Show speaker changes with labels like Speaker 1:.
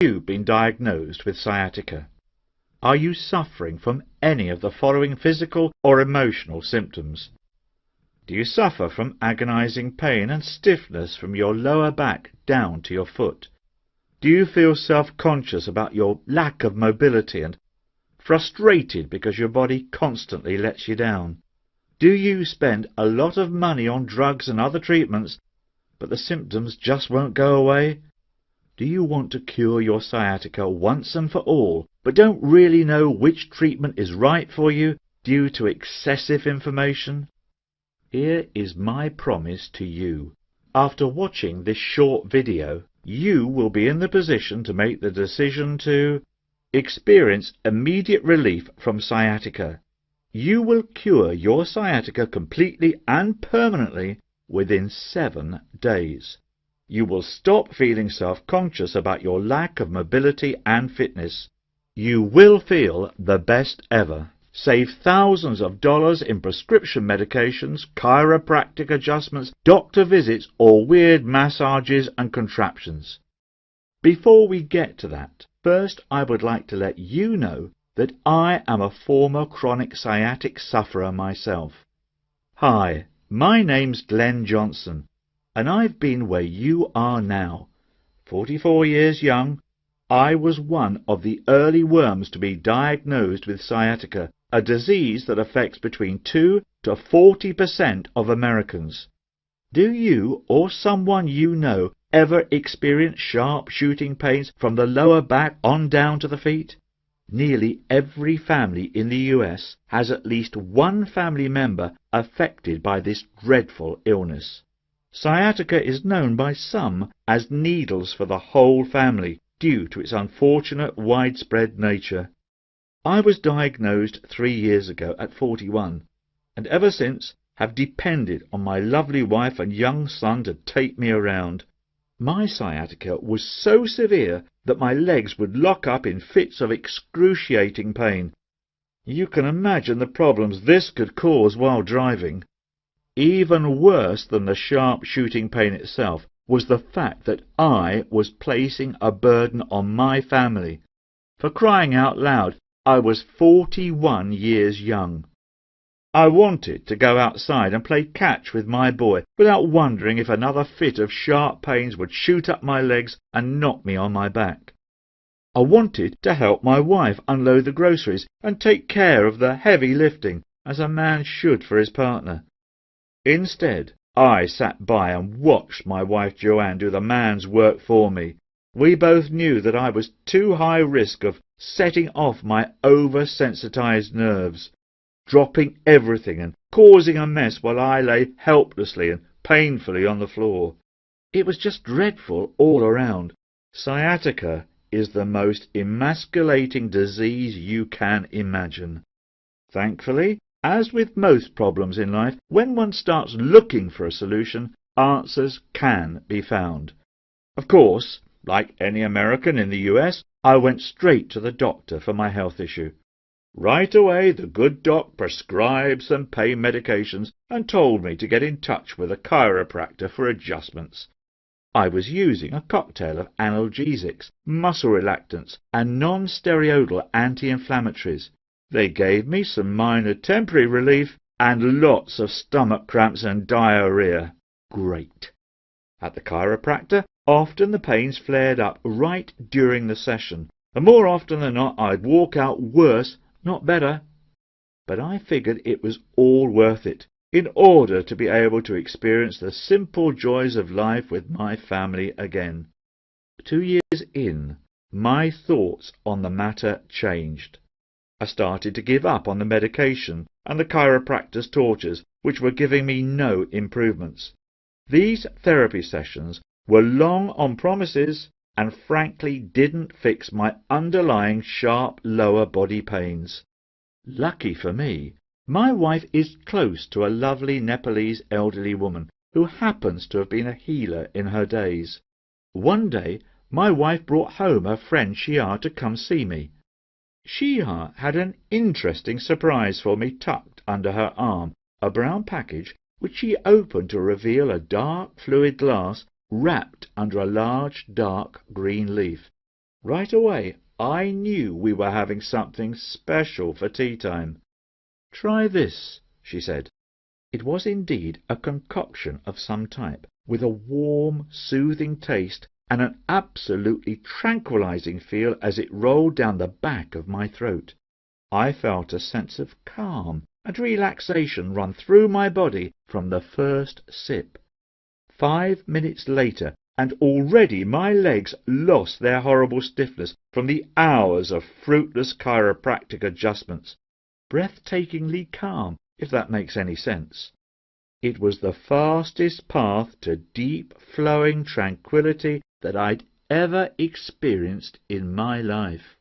Speaker 1: you been diagnosed with sciatica? Are you suffering from any of the following physical or emotional symptoms? Do you suffer from agonizing pain and stiffness from your lower back down to your foot? Do you feel self-conscious about your lack of mobility and frustrated because your body constantly lets you down? Do you spend a lot of money on drugs and other treatments, but the symptoms just won't go away? Do you want to cure your sciatica once and for all, but don't really know which treatment is right for you due to excessive information? Here is my promise to you. After watching this short video, you will be in the position to make the decision to experience immediate relief from sciatica. You will cure your sciatica completely and permanently within 7 days. You will stop feeling self-conscious about your lack of mobility and fitness. You will feel the best ever. Save thousands of dollars in prescription medications, chiropractic adjustments, doctor visits, or weird massages and contraptions. Before we get to that, first I would like to let you know that I am a former chronic sciatic sufferer myself. Hi, my name's Glenn Johnson, and I've been where you are now. 44 years young, I was one of the early worms to be diagnosed with sciatica, a disease that affects between 2 to 40% of Americans. Do you or someone you know ever experience sharp shooting pains from the lower back on down to the feet? Nearly every family in the US has at least one family member affected by this dreadful illness. Sciatica is known by some as needles for the whole family due to its unfortunate widespread nature. I was diagnosed 3 years ago at 41, and ever since have depended on my lovely wife and young son to take me around. My sciatica was so severe that my legs would lock up in fits of excruciating pain. You can imagine the problems this could cause while driving. Even worse than the sharp shooting pain itself was the fact that I was placing a burden on my family. For crying out loud, I was 41 years young. I wanted to go outside and play catch with my boy without wondering if another fit of sharp pains would shoot up my legs and knock me on my back. I wanted to help my wife unload the groceries and take care of the heavy lifting, as a man should for his partner. Instead, I sat by and watched my wife Joanne do the man's work for me. We both knew that I was too high risk of setting off my oversensitized nerves, dropping everything and causing a mess while I lay helplessly and painfully on the floor. It was just dreadful all around. Sciatica is the most emasculating disease you can imagine. Thankfully, as with most problems in life, when one starts looking for a solution, answers can be found. Of course, like any American in the US, I went straight to the doctor for my health issue. Right away, the good doc prescribed some pain medications and told me to get in touch with a chiropractor for adjustments. I was using a cocktail of analgesics, muscle relaxants, and non-steroidal anti-inflammatories. They gave me some minor temporary relief and lots of stomach cramps and diarrhea. Great. At the chiropractor, often the pains flared up right during the session, and more often than not I'd walk out worse, not better. But I figured it was all worth it, in order to be able to experience the simple joys of life with my family again. 2 years in, my thoughts on the matter changed. I started to give up on the medication and the chiropractor's tortures, which were giving me no improvements. These therapy sessions were long on promises and frankly didn't fix my underlying sharp lower body pains. Lucky for me, my wife is close to a lovely Nepalese elderly woman who happens to have been a healer in her days. One day, my wife brought home her friend Shia to come see me. Shia had an interesting surprise for me tucked under her arm, a brown package which she opened to reveal a dark fluid glass wrapped under a large dark green leaf. Right away I knew we were having something special for tea time. "Try this," she said. It was indeed a concoction of some type, with a warm, soothing taste and an absolutely tranquilizing feel as it rolled down the back of my throat. I felt a sense of calm and relaxation run through my body from the first sip. 5 minutes later, and already my legs lost their horrible stiffness from the hours of fruitless chiropractic adjustments. Breathtakingly calm, if that makes any sense. It was the fastest path to deep flowing tranquillity that I'd ever experienced in my life.